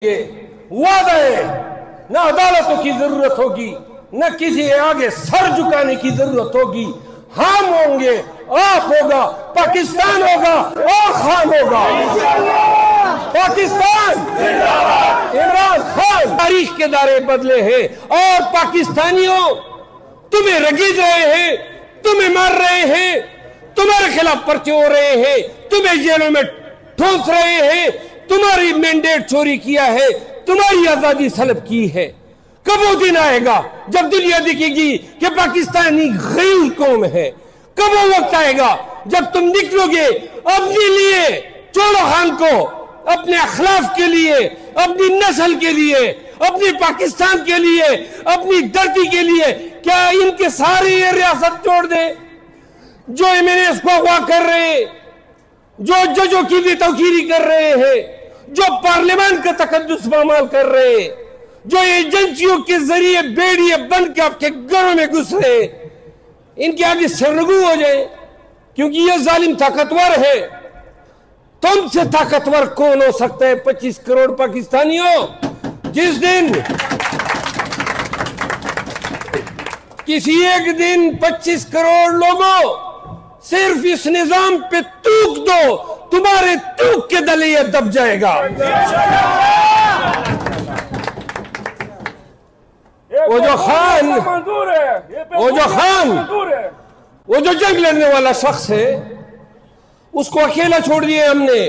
وعدہ ہے، نہ عدالتوں کی ضرورت ہوگی، نہ کسی آگے سر جھکانے کی ضرورت ہوگی۔ ہم ہوں گے، آپ ہوگا، پاکستان ہوگا اور خان ہوگا۔ پاکستان، عمران خان تاریخ کے دارے بدلے ہیں اور پاکستانیوں تمہیں رگید رہے ہیں، تمہیں مار رہے ہیں، تمہارے خلاف پرچے ہو رہے ہیں، تمہیں جیلوں میں ٹھونس رہے ہیں، تمہاری مینڈیٹ چوری کیا ہے، تمہاری آزادی سلب کی ہے۔ کب وہ دن آئے گا جب دنیا دیکھے گی کہ پاکستانی غیر قوم ہے؟ کب وہ وقت آئے گا جب تم نکلو گے اپنے لیے، چولو خان کو، اپنے اخلاف کے لیے، اپنی نسل کے لیے، اپنی پاکستان کے لیے، اپنی دھرتی کے لیے؟ کیا ان کے ساری یہ ریاست چھوڑ دے جو ایمینس کو اغوا کر رہے ہیں، جو ججوں کی بھی توقیری کر رہے ہیں، جو پارلیمان کا تقدس پامال کر رہے ہیں، جو ایجنسیوں کے ذریعے بیڑیے بن کے آپ کے گھروں میں گھس رہے ہیں، ان کے آگے سرنگو ہو جائے؟ کیونکہ یہ ظالم طاقتور ہے۔ تم سے طاقتور کون ہو سکتا ہے 25 کروڑ پاکستانیوں؟ جس دن کسی ایک دن 25 کروڑ لوگوں صرف اس نظام پہ تھوک دو، تمہارے تھوک کے دلے یہ دب جائے گا۔ وہ جو جنگ لڑنے والا شخص ہے، اس کو اکیلا چھوڑ دیے ہم نے۔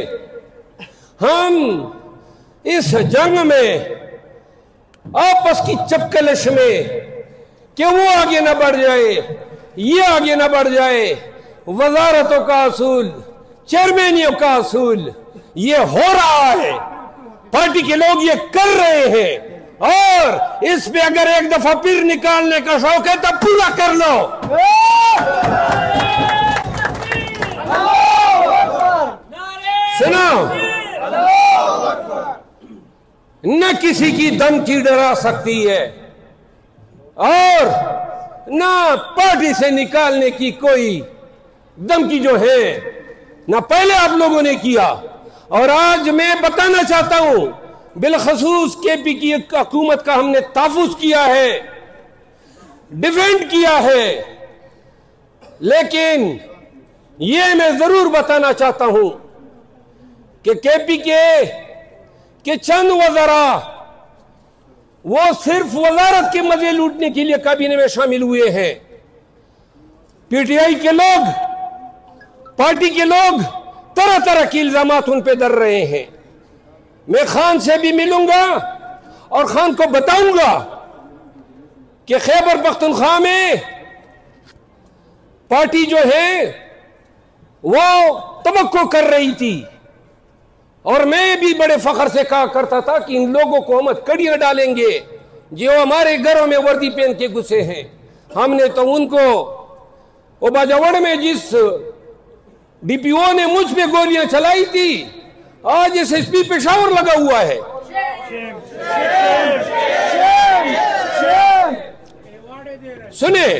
ہم اس جنگ میں آپس کی چپکلش میں کہ وہ آگے نہ بڑھ جائے، یہ آگے نہ بڑھ جائے، وزارتوں کا اصول، چیئرمینیوں کا اصول یہ ہو رہا ہے، پارٹی کے لوگ یہ کر رہے ہیں، اور اس پہ اگر ایک دفعہ پھر نکالنے کا شوق ہے تو پورا کر لو۔ سنو، نہ کسی کی دھمکی ڈرا سکتی ہے اور نہ پارٹی سے نکالنے کی کوئی دھمکی جو ہے، نہ پہلے آپ لوگوں نے کیا، اور آج میں بتانا چاہتا ہوں بالخصوص کے پی کی حکومت کا ہم نے تحفظ کیا ہے، ڈیفینڈ کیا ہے، لیکن یہ میں ضرور بتانا چاہتا ہوں کہ کے پی کے چند وزراء وہ صرف وزارت کے مزے لوٹنے کے لیے کابینہ میں شامل ہوئے ہیں۔ پی ٹی آئی کے لوگ، پارٹی کے لوگ طرح طرح کی الزامات ان پہ در رہے ہیں۔ میں خان سے بھی ملوں گا اور خان کو بتاؤں گا کہ خیبر پختونخوا میں پارٹی جو ہے وہ توقع کر رہی تھی، اور میں بھی بڑے فخر سے کہا کرتا تھا کہ ان لوگوں کو ہم کڑیاں ڈالیں گے جو ہمارے گھروں میں وردی پہن کے گھسے ہیں۔ ہم نے تو ان کو باجوڑ میں جس ڈی پی او نے مجھ پہ گولیاں چلائی تھی، آج ایس ایس پی پشاور لگا ہوا ہے۔ سنیں،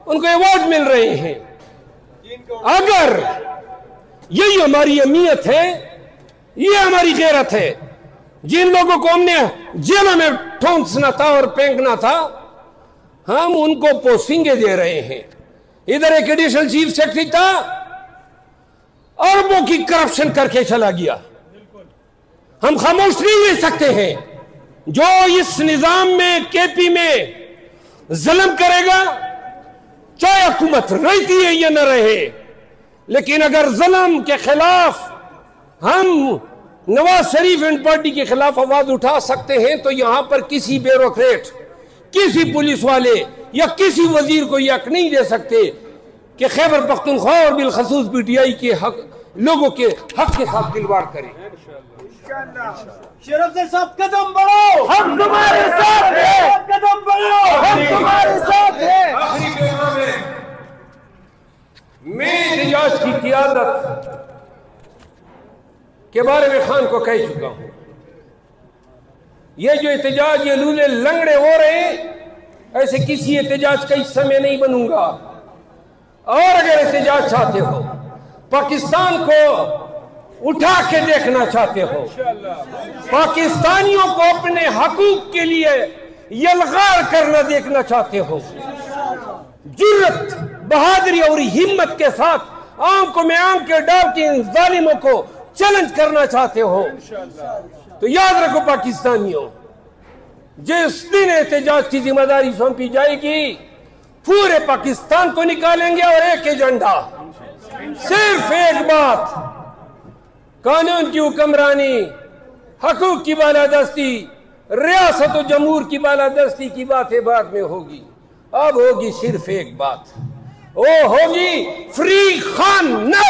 ان کو ایوارڈ مل رہے ہیں۔ اگر یہی ہماری اہمیت ہے، یہ ہماری غیرت ہے، جن لوگوں کو ہم نے جیلوں میں ٹھونسنا تھا اور پھینکنا تھا، ہم ان کو پوسٹنگیں دے رہے ہیں۔ ادھر ایک ایڈیشنل چیف سیکرٹری تھا، اربوں کی کرپشن کر کے چلا گیا۔ ہم خاموش نہیں رہ سکتے ہیں۔ جو اس نظام میں کے پی میں ظلم کرے گا، چاہے حکومت رہتی ہے یا نہ رہے، لیکن اگر ظلم کے خلاف ہم نواز شریف اینڈ پارٹی کے خلاف آواز اٹھا سکتے ہیں تو یہاں پر کسی بیوروکریٹ، کسی پولیس والے یا کسی وزیر کو یہ حق نہیں دے سکتے کہ خیبر پختونخوا اور بالخصوص پی ٹی آئی کے حق لوگوں کے حق کے ساتھ دلوار کریں۔ شرف سے سب قدم بڑھو، ہم تمہارے ساتھ ہیں، قدم بڑھو، ہم تمہارے ساتھ ہیں۔ آخری پیغام ہے، میں احتجاج کی قیادت کے بارے میں خان کو کہہ چکا ہوں۔ یہ جو احتجاج یہ لولے لنگڑے ہو رہے ہیں، ایسے کسی احتجاج کا حصہ میں نہیں بنوں گا۔ اور اگر احتجاج چاہتے ہو، پاکستان کو اٹھا کے دیکھنا چاہتے ہو، پاکستانیوں کو اپنے حقوق کے لیے یلغار کرنا دیکھنا چاہتے ہو، جرت، بہادری اور ہمت کے ساتھ آنکھوں میں آنکھیں ڈال کے ان ظالموں کو چیلنج کرنا چاہتے ہو، تو یاد رکھو پاکستانیوں، جس دن احتجاج کی ذمہ داری سونپی جائے گی پورے پاکستان کو نکالیں گے، اور ایک ایجنڈا، صرف ایک بات، قانون کی حکمرانی، حقوق کی بالادستی، ریاست و جمہور کی بالادستی کی باتیں بعد میں ہوگی، اب ہوگی صرف ایک بات، وہ ہوگی فری خان نو،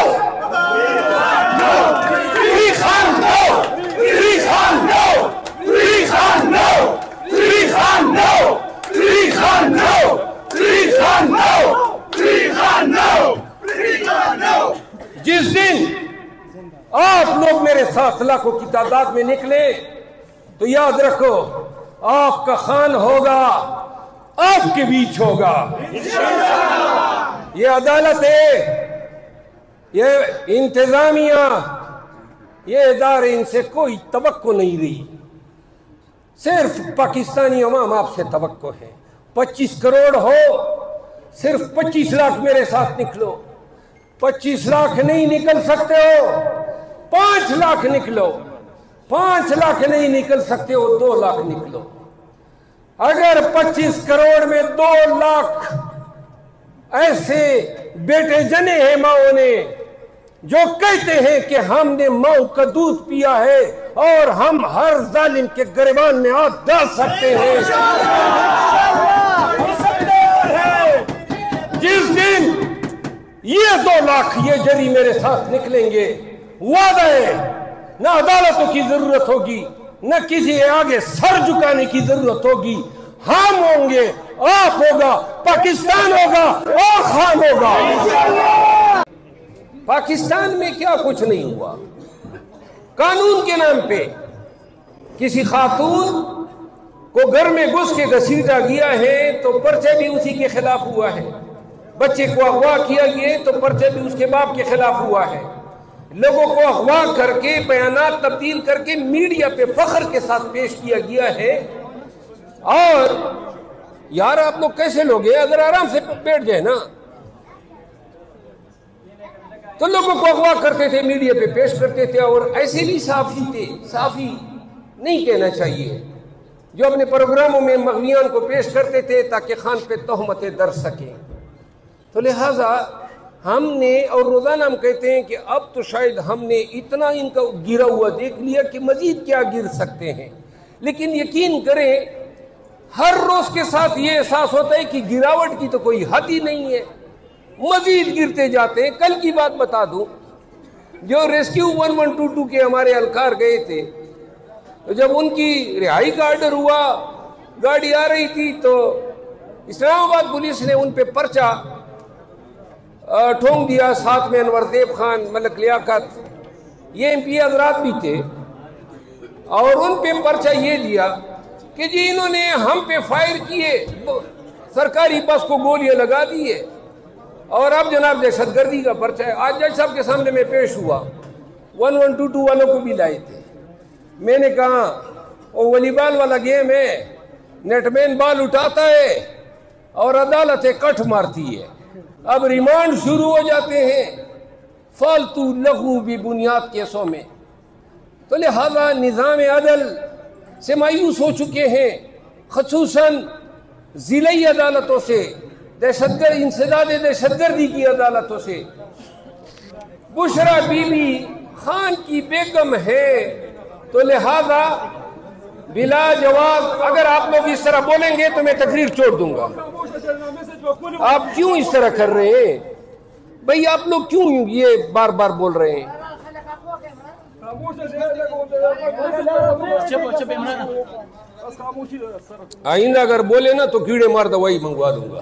فری خان نو، فری خان نو، فری خان نو، فری خان نو، فری خان نو، فری خان نو، فری خان نو، فری خان نو۔ جس دن آپ لوگ میرے ساتھ لاکھوں کی تعداد میں نکلے تو یاد رکھو آپ کا خان ہوگا، آپ کے بیچ ہوگا۔ یہ عدالت ہے، یہ انتظامیہ، یہ ادارے، ان سے کوئی توقع نہیں رہی، صرف پاکستانی عوام آپ سے توقع ہے۔ 25 کروڑ ہو، صرف 25 لاکھ میرے ساتھ نکلو، 25 لاکھ نہیں نکل سکتے ہو 5 لاکھ نکلو، 5 لاکھ نہیں نکل سکتے ہو 2 لاکھ نکلو۔ اگر 25 کروڑ میں 2 لاکھ ایسے بیٹے جنے ہیں ماؤں نے جو کہتے ہیں کہ ہم نے ماؤں کا دودھ پیا ہے اور ہم ہر ظالم کے گریبان میں ہاتھ ڈال سکتے ہیں، جس دن یہ 2 لاکھ یہ جری میرے ساتھ نکلیں گے، وعدہ ہے نہ عدالتوں کی ضرورت ہوگی، نہ کسی آگے سر جھکانے کی ضرورت ہوگی، ہم ہوں گے، آپ ہوگا، پاکستان ہوگا اور خان ہوگا۔ پاکستان میں کیا کچھ نہیں ہوا، قانون کے نام پہ کسی خاتون کو گھر میں گھس کے گھسیٹا گیا ہے تو پرچہ بھی اسی کے خلاف ہوا ہے، بچے کو اغوا کیا گیا تو پرچہ بھی اس کے باپ کے خلاف ہوا ہے، لوگوں کو اغوا کر کے بیانات تبدیل کر کے میڈیا پہ فخر کے ساتھ پیش کیا گیا ہے۔ اور یار آپ لوگ کیسے لوگ ہیں، اگر آرام سے بیٹھ جائے نا تو لوگوں کو اغوا کرتے تھے، میڈیا پہ پیش کرتے تھے، اور ایسے بھی صحافی تھے، صحافی نہیں کہنا چاہیے، جو اپنے پروگراموں میں مغویان کو پیش کرتے تھے تاکہ خان پہ تہمتیں در سکیں۔ تو لہٰذا ہم نے، اور روزانہ ہم کہتے ہیں کہ اب تو شاید ہم نے اتنا ان کا گرا ہوا دیکھ لیا کہ مزید کیا گر سکتے ہیں، لیکن یقین کریں ہر روز کے ساتھ یہ احساس ہوتا ہے کہ گراوٹ کی تو کوئی حد ہی نہیں ہے، مزید گرتے جاتے ہیں۔ کل کی بات بتا دوں، جو ریسکیو 1122 کے ہمارے اہلکار گئے تھے، تو جب ان کی رہائی کا آرڈر ہوا، گاڑی آ رہی تھی تو اسلام آباد پولیس نے ان پہ پرچہ ٹھونک دیا، ساتھ میں انور دیب خان، ملک لیاقت، یہ ایم پی حضرات بھی تھے، اور ان پہ پرچہ یہ دیا کہ جی انہوں نے ہم پہ فائر کیے، سرکاری بس کو گولیاں لگا دیے، اور اب جناب دہشت گردی کا پرچہ ہے۔ آج جج صاحب کے سامنے میں پیش ہوا، 1122 والوں کو بھی لائے تھے، میں نے کہا وہ والی بال والا گیم ہے، نیٹ مین بال اٹھاتا ہے اور عدالت کٹ مارتی ہے، اب ریمانڈ شروع ہو جاتے ہیں فالتو لغو بھی بنیاد کیسوں میں۔ تو لہذا نظام عدل سے مایوس ہو چکے ہیں، خصوصاً ضلعی عدالتوں سے، انسداد دہشت گردی کی عدالتوں سے۔ بشرا بی بی خان کی بیگم ہے، تو لہذا بلا جواب اگر آپ لوگ اس طرح بولیں گے تو میں تقریر چھوڑ دوں گا۔ آپ کیوں اس طرح کر رہے ہیں بھئی، آپ لوگ کیوں یہ بار بار بول رہے ہیں؟ آئندہ اگر بولے نا تو کیڑے مار دوائی منگوا دوں گا۔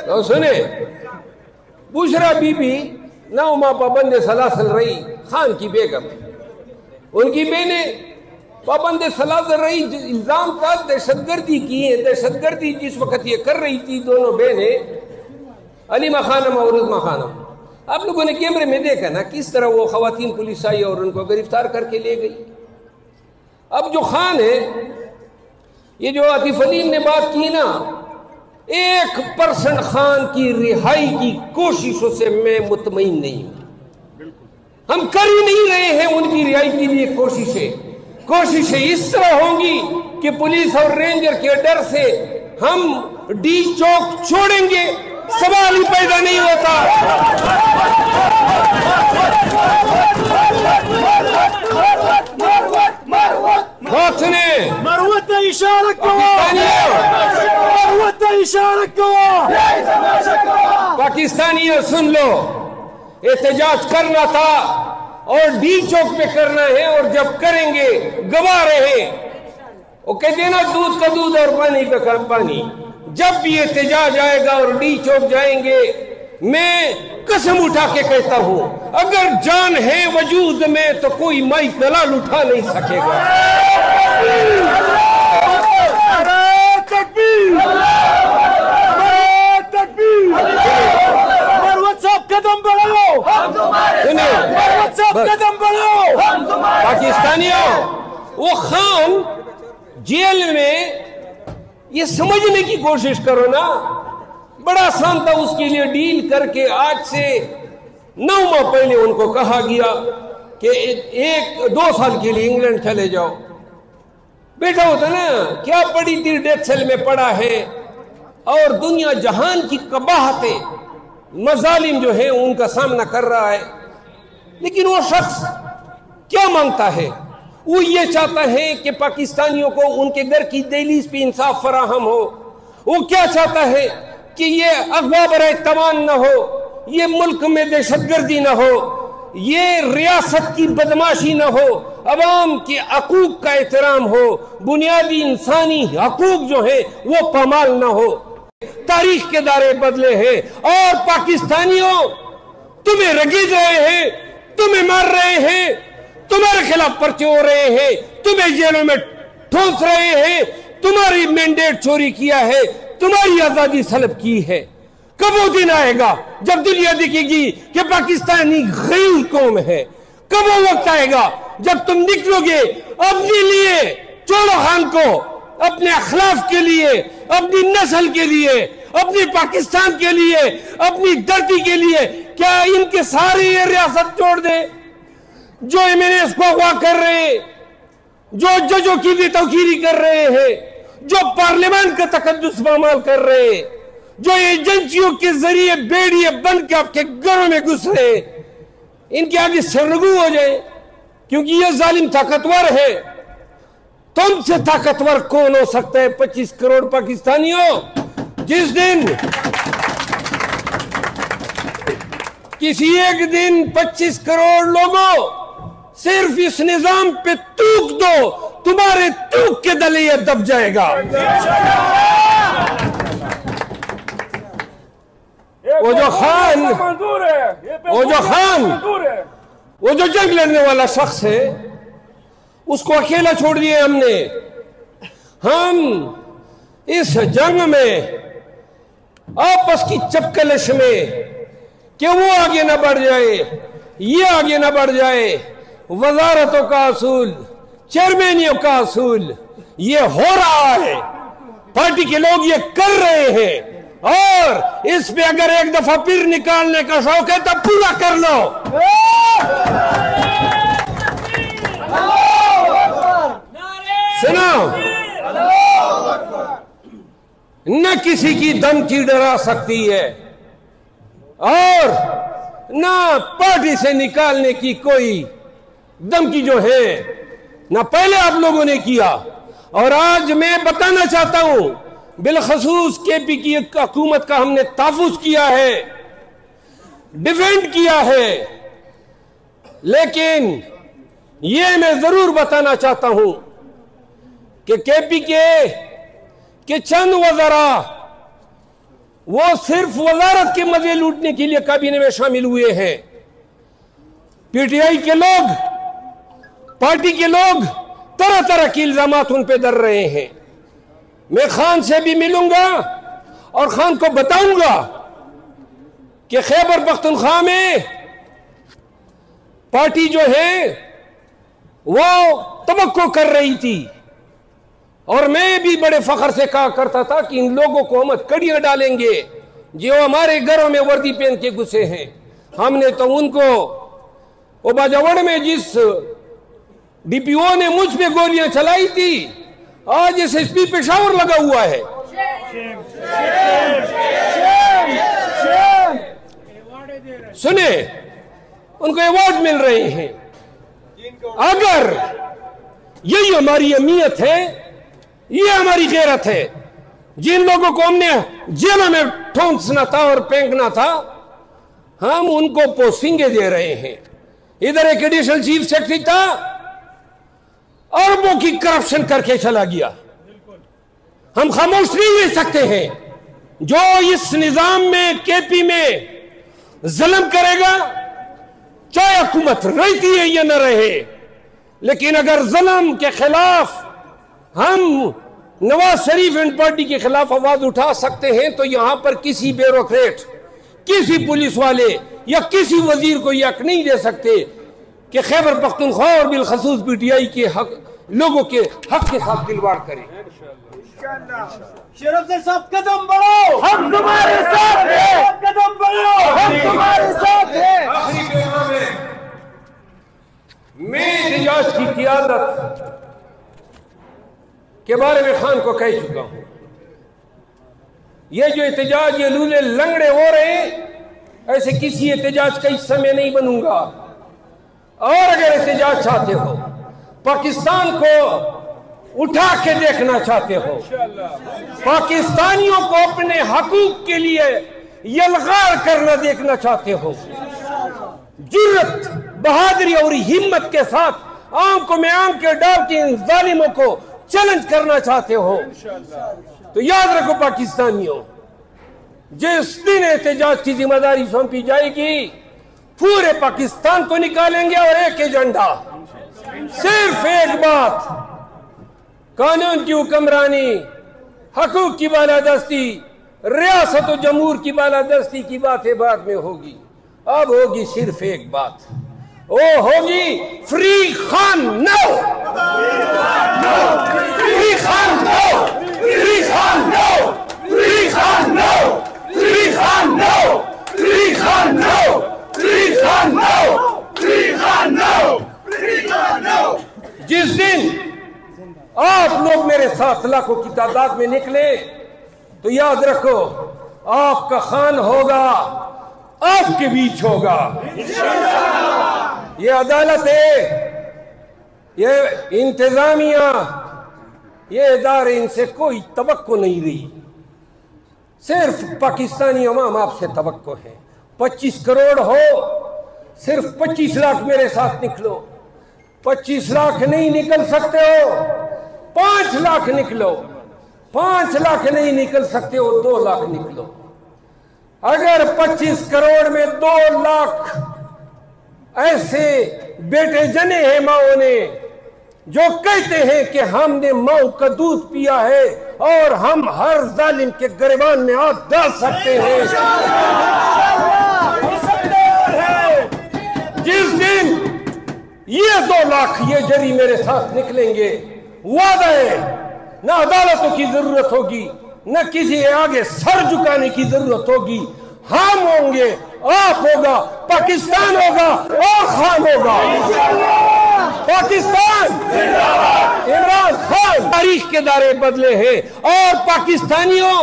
تو سنیں، بشرا بی بی 9 ماہ پابند سلاسل رہی، خان کی بیگم، ان کی بہنیں پابند سلاسل رہی، الزام تھا دہشت گردی کی ہے، دہشت گردی جس وقت یہ کر رہی تھی دونوں بہنیں، علی خانم اور عظمہ خانم، آپ لوگوں نے کیمرے میں دیکھا نا کس طرح وہ خواتین پولیس آئی اور ان کو گرفتار کر کے لے گئی۔ اب جو خان ہے، یہ جو عاطف علیم نے بات کی نا، 1% خان کی رہائی کی کوششوں سے میں مطمئن نہیں ہوں۔ ہم کر ہی نہیں رہے ہیں ان کی رہائی کے لیے کوششیں اس طرح ہوں گی کہ پولیس اور رینجر کے ڈر سے ہم ڈی چوک چھوڑیں گے، سوال ہی پیدا نہیں ہوتا۔ بات سنیں، مروت اشارہ پاکستانیوں سن لو، احتجاج کرنا تھا اور ڈی چوک پہ کرنا ہے، اور جب کریں گے گواہ رہے، وہ کہتے ہیں نا دودھ کا دودھ اور پانی کا پانی، جب بھی احتجاج آئے گا اور ڈی چوک جائیں گے، میں قسم اٹھا کے کہتا ہوں اگر جان ہے وجود میں تو کوئی مائی کلال اٹھا نہیں سکے گا۔ پاکستانیوں، وہ خان جیل میں، یہ سمجھنے کی کوشش کرو نا، بڑا آسان تھا اس کے لیے ڈیل کر کے۔ آج سے 9 ماہ پہلے ان کو کہا گیا کہ 1-2 سال کے لیے انگلینڈ چلے جاؤ، بیٹا ہوتا نا، کیا پڑی تھی ڈیتھ سیل میں پڑا ہے، اور دنیا جہان کی قباحتیں، مظالم جو ہیں ان کا سامنا کر رہا ہے، لیکن وہ شخص کیا مانگتا ہے؟ وہ یہ چاہتا ہے کہ پاکستانیوں کو ان کے گھر کی دہلیز پہ انصاف فراہم ہو۔ وہ کیا چاہتا ہے کہ یہ اغوا برائے توان نہ ہو، یہ ملک میں دہشت گردی نہ ہو، یہ ریاست کی بدماشی نہ ہو، عوام کے حقوق کا احترام ہو، بنیادی انسانی حقوق جو ہیں وہ پامال نہ ہو۔ تاریخ کے دارے بدلے ہیں، اور پاکستانیوں تمہیں رگید رہے ہیں، تمہیں مار رہے ہیں، تمہارے خلاف پرچے ہو رہے ہیں، تمہیں جیلوں میں ٹھونس رہے ہیں، تمہاری مینڈیٹ چوری کیا ہے، تمہاری آزادی سلب کی ہے۔ کب وہ دن آئے گا جب دنیا دیکھے گی کہ پاکستانی غیر قوم ہے؟ کب وہ وقت آئے گا جب تم نکلو گے اپنے لیے، چھوڑو خان کو، اپنے اخلاق کے لیے، اپنی نسل کے لیے، اپنی پاکستان کے لیے، اپنی دھرتی کے لیے؟ کیا ان کے سارے یہ ریاست چھوڑ دے جو MNAs کو اغوا کر رہے ہیں، جو ججوں کی بھی توقیری کر رہے ہیں، جو پارلیمان کا تقدس پامال کر رہے ہیں، جو ایجنسیوں کے ذریعے بیڑیے بن کے آپ کے گھروں میں گھس رہے ہیں، ان کے آگے سرنگو ہو جائے، کیونکہ یہ ظالم طاقتور ہے۔ تم سے طاقتور کون ہو سکتا ہے 25 کروڑ پاکستانیوں؟ جس دن کسی ایک دن 25 کروڑ لوگوں صرف اس نظام پہ تھوک دو، تمہارے تھوک کے دلے یہ دب جائے گا۔ وہ جو جنگ لڑنے والا شخص ہے اس کو اکیلا چھوڑ دیے ہم نے۔ ہم اس جنگ میں آپس کی چپکلش میں کہ وہ آگے نہ بڑھ جائے، یہ آگے نہ بڑھ جائے، وزارتوں کا اصول، چیئرمینیوں کا اصول یہ ہو رہا ہے، پارٹی کے لوگ یہ کر رہے ہیں، اور اس پہ اگر ایک دفعہ پھر نکالنے کا شوق ہے تو پورا کر لو۔ سنو، نہ کسی کی دھمکی ڈرا سکتی ہے، اور نہ پارٹی سے نکالنے کی کوئی دھمکی جو ہے نہ پہلے آپ لوگوں نے کیا۔ اور آج میں بتانا چاہتا ہوں، بالخصوص KP کی حکومت کا ہم نے تحفظ کیا ہے، ڈیفینڈ کیا ہے، لیکن یہ میں ضرور بتانا چاہتا ہوں کہ KP کے چند وزراء وہ صرف وزارت کے مزے لوٹنے کے لیے کابینہ میں شامل ہوئے ہیں۔ PTI کے لوگ، پارٹی کے لوگ طرح طرح کی الزامات ان پہ در رہے ہیں۔ میں خان سے بھی ملوں گا اور خان کو بتاؤں گا کہ خیبر پختونخوا میں پارٹی جو ہے وہ توقع کر رہی تھی، اور میں بھی بڑے فخر سے کہا کرتا تھا کہ ان لوگوں کو ہم کڑیاں ڈالیں گے جو ہمارے گھروں میں وردی پہن کے گھسے ہیں۔ ہم نے تو ان کو باجوڑ میں جس ڈی پی او نے مجھ پہ گولیاں چلائی تھی، آج ایس ایس پی پشاور لگا ہوا ہے۔ سنیں، ان کو ایوارڈ مل رہے ہیں۔ اگر یہی ہماری اہمیت ہے، یہ ہماری غیرت ہے، جن لوگوں کو ہم نے جیلوں میں ٹھونسنا تھا اور پھینکنا تھا، ہم ان کو پوسٹنگیں دے رہے ہیں۔ ادھر ایک ایڈیشنل چیف سیکرٹری تھا، اربوں کی کرپشن کر کے چلا گیا۔ ہم خاموش نہیں رہ سکتے ہیں۔ جو اس نظام میں کے پی میں ظلم کرے گا، چاہے حکومت رہتی ہے یا نہ رہے، لیکن اگر ظلم کے خلاف ہم نواز شریف اینڈ پارٹی کے خلاف آواز اٹھا سکتے ہیں تو یہاں پر کسی بیوروکریٹ، کسی پولیس والے یا کسی وزیر کو یہ حق نہیں دے سکتے کہ خیبر پختونخوا اور بالخصوص پی ٹی آئی کے حق لوگوں کے حق کے ساتھ کھلواڑ کریں۔ شرف سے سب قدم بڑھو، ہم تمہارے ساتھ ہیں، قدم بڑھو، ہم تمہارے ساتھ ہیں۔ آخری پیغام ہے، میں احتجاج کی قیادت کے بارے میں خان کو کہہ چکا ہوں۔ یہ جو احتجاج یہ لولے لنگڑے ہو رہے ہیں، ایسے کسی احتجاج کا حصہ میں نہیں بنوں گا۔ اور اگر احتجاج چاہتے ہو، پاکستان کو اٹھا کے دیکھنا چاہتے ہو، پاکستانیوں کو اپنے حقوق کے لیے یلغار کرنا دیکھنا چاہتے ہو، جرت، بہادری اور ہمت کے ساتھ آنکھوں میں آنکھیں ڈال کے ان ظالموں کو چیلنج کرنا چاہتے ہو، تو یاد رکھو پاکستانیوں، جس دن احتجاج کی ذمہ داری سونپی جائے گی، پورے پاکستان کو نکالیں گے اور ایک ایجنڈا، صرف ایک بات، قانون کی حکمرانی، حقوق کی بالادستی، ریاست و جمہور کی بالادستی کی باتیں بعد میں ہوگی۔ اب ہوگی صرف ایک بات، وہ ہوگی فری خان نو، فری خان نو، فری خان نو، فری خان نو، فری خان نو، فری خان نو، فری خان نو، فری خان نو، فری خان نو۔ جس دن آپ لوگ میرے ساتھ لاکھوں کی تعداد میں نکلے تو یاد رکھو، آپ کا خان ہوگا، آپ کے بیچ ہوگا۔ یہ عدالت ہے، یہ انتظامیہ، یہ ادارے، ان سے کوئی توقع نہیں رہی، صرف پاکستانی عوام آپ سے توقع ہے۔ 25 کروڑ ہو، صرف 25 لاکھ میرے ساتھ نکلو۔ 25 لاکھ نہیں نکل سکتے ہو، 5 لاکھ نکلو۔ 5 لاکھ نہیں نکل سکتے ہو، 2 لاکھ نکلو۔ اگر 25 کروڑ میں 2 لاکھ ایسے بیٹے جنے ہیں ماؤں نے جو کہتے ہیں کہ ہم نے ماؤں کا دودھ پیا ہے اور ہم ہر ظالم کے گریبان میں ہاتھ ڈال سکتے ہیں، جس دن یہ 2 لاکھ یہ جری میرے ساتھ نکلیں گے، وعدہ ہے، نہ عدالتوں کی ضرورت ہوگی، نہ کسی کے آگے سر جھکانے کی ضرورت ہوگی۔ ہم ہوں گے، آپ ہوگا، پاکستان ہوگا اور خان ہوگا۔ پاکستان، عمران خان تاریخ کے دارے بدلے ہیں، اور پاکستانیوں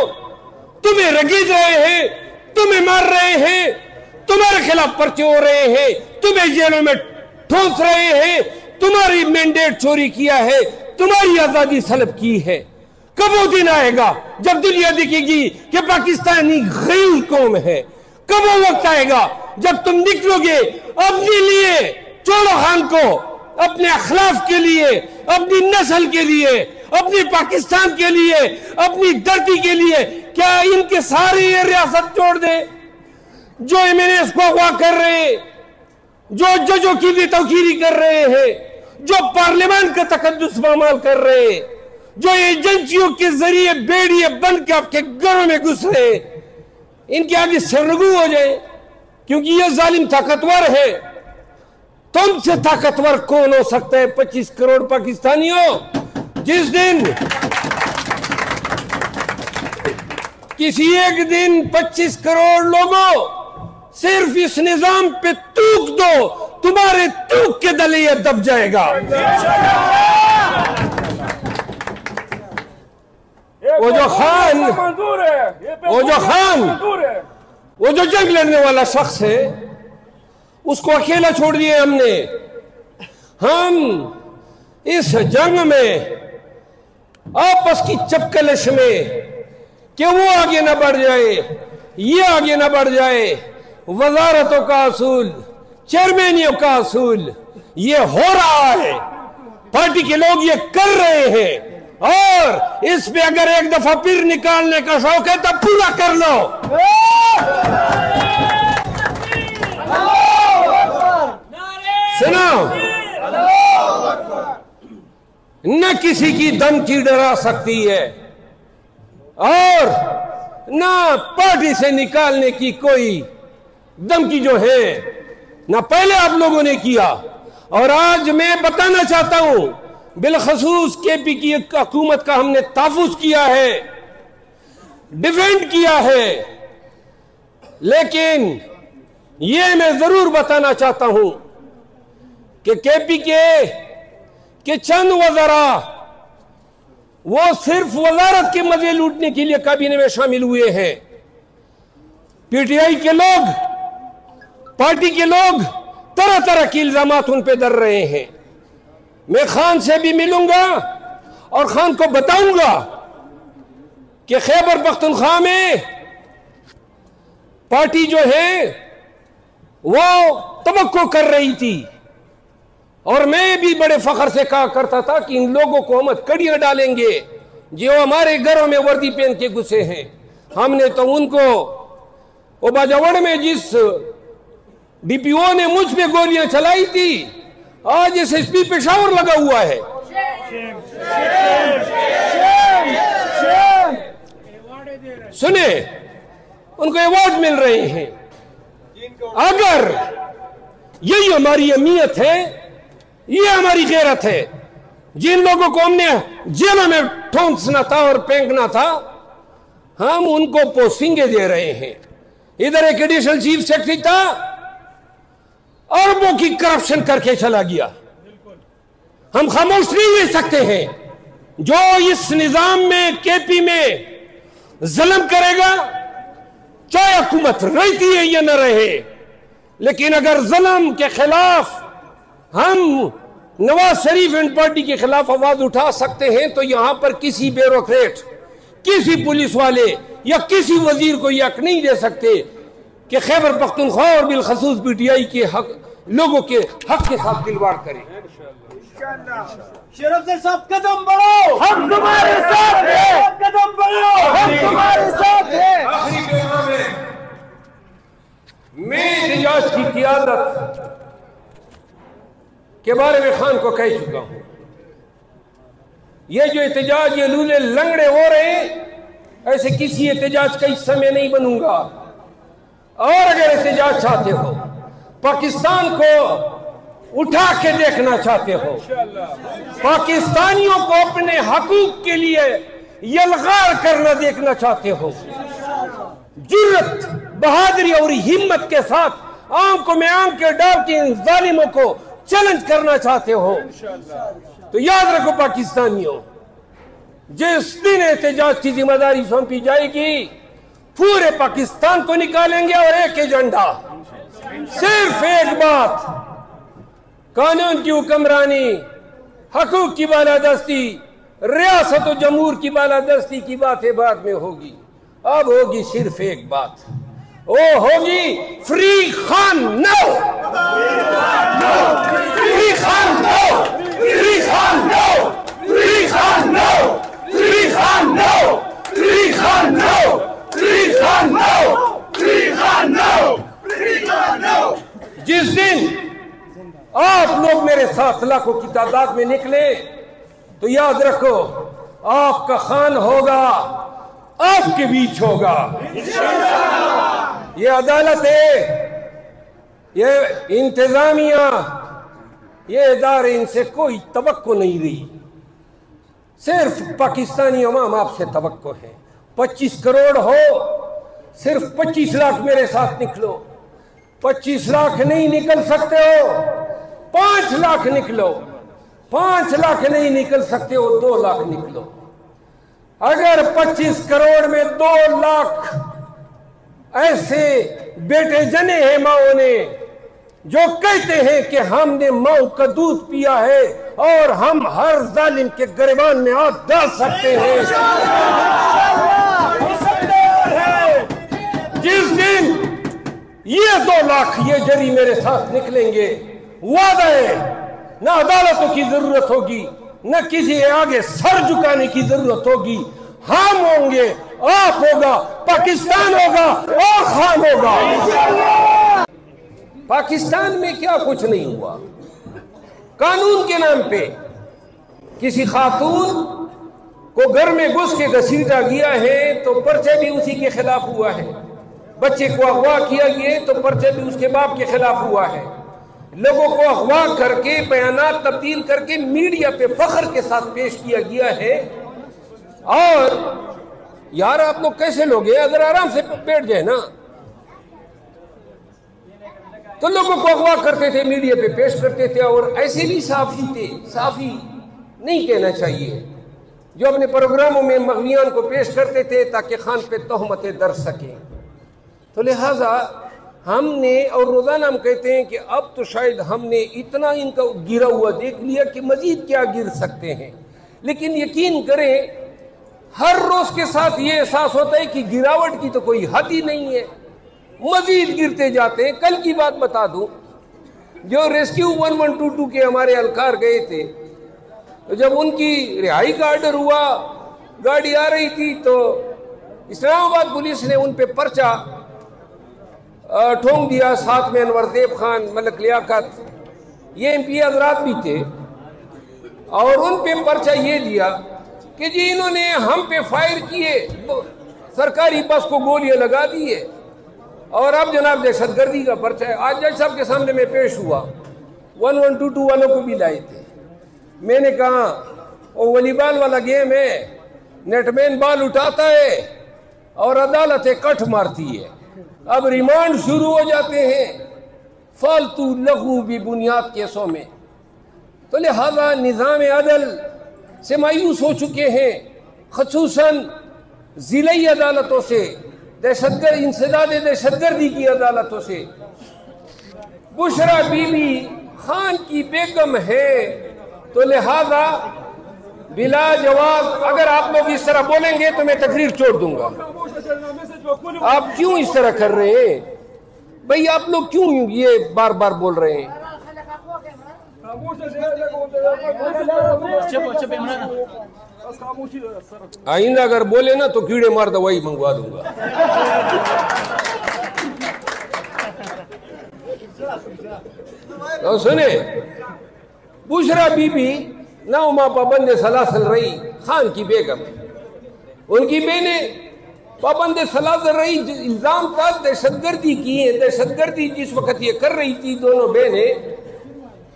تمہیں رگید رہے ہیں، تمہیں مار رہے ہیں، تمہارے خلاف پرچے ہو رہے ہیں، تمہیں جیلوں میں ٹھونس رہے ہیں، تمہاری مینڈیٹ چوری کیا ہے، تمہاری آزادی سلب کی ہے۔ کب وہ دن آئے گا جب دنیا دیکھے گی کہ پاکستانی غیر قوم ہے؟ کب وہ وقت آئے گا جب تم نکلو گے اپنے لیے، چوڑو خان کو، اپنے اخلاق کے لیے، اپنی نسل کے لیے، اپنی پاکستان کے لیے، اپنی دھرتی کے لیے؟ کیا ان کے سارے یہ ریاست چھوڑ دے جو ایمینیس کو اغوا کر رہے ہیں، جو ججوں کی بھی توقیری کر رہے ہیں، جو پارلیمان کا تقدس پامال کر رہے ہیں، جو ایجنسیوں کے ذریعے بیڑیے بن کے آپ کے گھروں میں گھس رہے ہیں، ان کے آگے سرنگو ہو جائے؟ کیونکہ یہ ظالم طاقتور ہے. تم سے طاقتور کون ہو سکتا ہے 25 کروڑ پاکستانیوں؟ جس دن کسی ایک دن 25 کروڑ لوگوں صرف اس نظام پہ تھوک دو، تمہارے تھوک کے دلے یہ دب جائے گا. وہ جو جنگ لڑنے والا شخص ہے اس کو اکیلا چھوڑ دیے ہم نے. ہم اس جنگ میں آپس کی چپکلش میں کہ وہ آگے نہ بڑھ جائے یہ آگے نہ بڑھ جائے، وزارتوں کا اصول، چیئرمینیوں کا اصول یہ ہو رہا ہے. پارٹی کے لوگ یہ کر رہے ہیں اور اس پہ اگر ایک دفعہ پھر نکالنے کا شوق ہے تو پورا کر لو. سنو، نہ کسی کی دھمکی ڈرا سکتی ہے اور نہ پارٹی سے نکالنے کی کوئی دھمکی جو ہے نہ پہلے آپ لوگوں نے کیا. اور آج میں بتانا چاہتا ہوں بالخصوص کے پی کی حکومت کا ہم نے تحفظ کیا ہے، ڈیفینڈ کیا ہے، لیکن یہ میں ضرور بتانا چاہتا ہوں کہ کے پی کے چند وزراء وہ صرف وزارت کے مزے لوٹنے کے لیے کابینہ میں شامل ہوئے ہیں. پی ٹی آئی کے لوگ، پارٹی کے لوگ طرح طرح کے الزامات ان پہ در رہے ہیں. میں خان سے بھی ملوں گا اور خان کو بتاؤں گا کہ خیبر پختونخوا میں پارٹی جو ہے وہ توقع کر رہی تھی اور میں بھی بڑے فخر سے کہا کرتا تھا کہ ان لوگوں کو ہم کڑیاں ڈالیں گے جو ہمارے گھروں میں وردی پہن کے گھسے ہیں. ہم نے تو ان کو باجوڑ میں جس ڈی پی او نے مجھ پہ گولیاں چلائی تھی آج اس ایس پی پشاور لگا ہوا ہے. سنیں، ان کو ایوارڈ مل رہے ہیں. اگر یہی ہماری اہمیت ہے، یہ ہماری غیرت ہے، جن لوگوں کو ہم نے جیلوں میں ٹھونسنا تھا اور پھینکنا تھا ہم ان کو پوسٹنگیں دے رہے ہیں. ادھر ایک ایڈیشنل چیف سیکرٹری تھا، اربوں کی کرپشن کر کے چلا گیا. ہم خاموش نہیں رہ سکتے ہیں. جو اس نظام میں کے پی میں ظلم کرے گا چاہے حکومت رہتی ہے یا نہ رہے، لیکن اگر ظلم کے خلاف ہم نواز شریف اینڈ پارٹی کے خلاف آواز اٹھا سکتے ہیں تو یہاں پر کسی بیوروکریٹ، کسی پولیس والے یا کسی وزیر کو یہ حق نہیں دے سکتے کہ خیبر پختونخوا اور بالخصوص پی ٹی آئی کے حق لوگوں کے حق کے ساتھ کھلواڑ کریں. شرف سے سب قدم بڑھو، ہم تمہارے ساتھ ہیں. قدم بڑھو، ہم تمہارے ساتھ ہیں. آخری پیغام ہے، میں احتجاج کی قیادت کے بارے میں خان کو کہہ چکا ہوں. یہ جو احتجاج یہ لولے لنگڑے ہو رہے ہیں، ایسے کسی احتجاج کا حصہ میں نہیں بنوں گا. اور اگر احتجاج چاہتے ہو، پاکستان کو اٹھا کے دیکھنا چاہتے ہو، پاکستانیوں کو اپنے حقوق کے لیے یلغار کرنا دیکھنا چاہتے ہو، جرت، بہادری اور ہمت کے ساتھ آنکھوں میں آنکھیں ڈال کے ان ظالموں کو چیلنج کرنا چاہتے ہو، تو یاد رکھو پاکستانیوں، جس دن احتجاج کی ذمہ داری سونپی جائے گی پورے پاکستان کو نکالیں گے اور ایک ایجنڈا، صرف ایک بات، قانون کی حکمرانی، حقوق کی بالادستی، ریاست و جمہور کی بالادستی کی باتیں بعد میں ہوگی. اب ہوگی صرف ایک بات، وہ ہوگی فری خان نو، فری خان نو، فری خان نو، فری خان نو، فری خان نو، فری خان نو، فری خان نو، فری خان نو، فری خان نو. جس دن آپ لوگ میرے ساتھ لاکھوں کی تعداد میں نکلے تو یاد رکھو آپ کا خان ہوگا، آپ کے بیچ ہوگا. یہ عدالت ہے یہ انتظامیہ، یہ ادارے، ان سے کوئی توقع نہیں رہی، صرف پاکستانی عوام آپ سے توقع ہے۔ 25 کروڑ ہو، صرف 25 لاکھ میرے ساتھ نکلو۔ 25 لاکھ نہیں نکل سکتے ہو، 5 لاکھ نکلو۔ 5 لاکھ نہیں نکل سکتے ہو، 2 لاکھ نکلو۔ اگر 25 کروڑ میں 2 لاکھ ایسے بیٹے جنے ہیں ماؤں نے جو کہتے ہیں کہ ہم نے ماؤں کا دودھ پیا ہے اور ہم ہر ظالم کے گریبان میں ہاتھ ڈال سکتے ہیں، جس دن یہ 2 لاکھ یہ جری میرے ساتھ نکلیں گے، وعدہ ہے نہ عدالتوں کی ضرورت ہوگی، نہ کسی آگے سر جھکانے کی ضرورت ہوگی۔ ہم ہوں گے، آپ ہوگا، پاکستان ہوگا اور خان ہوگا۔ پاکستان میں کیا کچھ نہیں ہوا؟ قانون کے نام پہ کسی خاتون کو گھر میں گھس کے گھسیٹا گیا ہے تو پرچہ بھی اسی کے خلاف ہوا ہے، بچے کو اغوا کیا گیا تو پرچہ بھی اس کے باپ کے خلاف ہوا ہے، لوگوں کو اغوا کر کے بیانات تبدیل کر کے میڈیا پہ فخر کے ساتھ پیش کیا گیا ہے۔ اور یار آپ لوگ کیسے لوگ ہیں؟ اگر آرام سے بیٹھ جائے نا تو لوگوں کو اغوا کرتے تھے، میڈیا پہ پیش کرتے تھے، اور ایسے بھی صحافی تھے، صحافی نہیں کہنا چاہیے، جو اپنے پروگراموں میں مغویان کو پیش کرتے تھے تاکہ خان پہ تہمتیں در سکیں۔ تو لہٰذا ہم نے، اور روزانہ ہم کہتے ہیں کہ اب تو شاید ہم نے اتنا ان کا گرا ہوا دیکھ لیا کہ مزید کیا گر سکتے ہیں، لیکن یقین کریں ہر روز کے ساتھ یہ احساس ہوتا ہے کہ گراوٹ کی تو کوئی حد ہی نہیں ہے، مزید گرتے جاتے ہیں۔ کل کی بات بتا دوں، جو ریسکیو 1122 کے ہمارے اہلکار گئے تھے، تو جب ان کی رہائی کا آرڈر ہوا، گاڑی آ رہی تھی تو اسلام آباد پولیس نے ان پہ پرچہ ٹھونک دیا، ساتھ میں انور دیب خان، ملک لیاقت، یہ ایم پی حضرات بھی تھے، اور ان پہ پرچہ یہ دیا کہ جی انہوں نے ہم پہ فائر کیے، سرکاری بس کو گولیاں لگا دیے، اور اب جناب دہشت گردی کا پرچہ ہے۔ آج جج صاحب کے سامنے میں پیش ہوا، 1122 والوں کو بھی لائے تھے۔ میں نے کہا وہ والی بال والا گیم ہے، نیٹ مین بال اٹھاتا ہے اور عدالتیں کٹ مارتی ہے، اب ریمانڈ شروع ہو جاتے ہیں فالتو لغو بھی بنیاد کیسوں میں۔ تو لہذا نظام عدل سے مایوس ہو چکے ہیں، خصوصاً ضلعی عدالتوں سے، انسداد دہشت گردی کی عدالتوں سے۔ بشرا بی بی خان کی بیگم ہے، تو لہذا بلا جواب اگر آپ لوگ اس طرح بولیں گے تو میں تقریر چھوڑ دوں گا۔ آپ کیوں اس طرح کر رہے ہیں بھئی؟ آپ لوگ کیوں یہ بار بار بول رہے ہیں؟ آئندہ اگر بولے نا تو کیڑے مار دوائی منگوا دوں گا۔ تو سنیں، بشرا بی بی 9 ماہ پابند سلاسل رہی، خان کی بیگم، ان کی بہنیں پابند سلاسل رہی، الزام تھا دہشت گردی کی ہے۔ دہشت گردی جس وقت یہ کر رہی تھی دونوں بہنیں،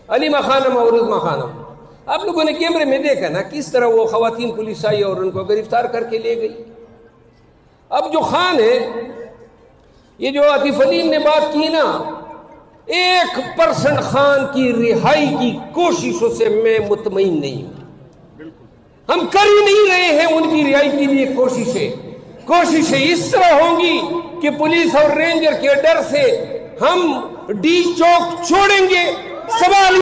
علیمہ خانم اور عظمہ خانم، آپ لوگوں نے کیمرے میں دیکھا نا کس طرح وہ خواتین پولیس آئی اور ان کو گرفتار کر کے لے گئی۔ اب جو خان ہے، یہ جو عاطف علیم نے بات کی نا، 1% خان کی رہائی کی کوششوں سے میں مطمئن نہیں ہوں۔ ہم کر ہی نہیں رہے ہیں ان کی رہائی کے لیے کوششیں اس طرح ہوں گی کہ پولیس اور رینجر کے ڈر سے ہم ڈی چوک چھوڑیں گے۔ سوال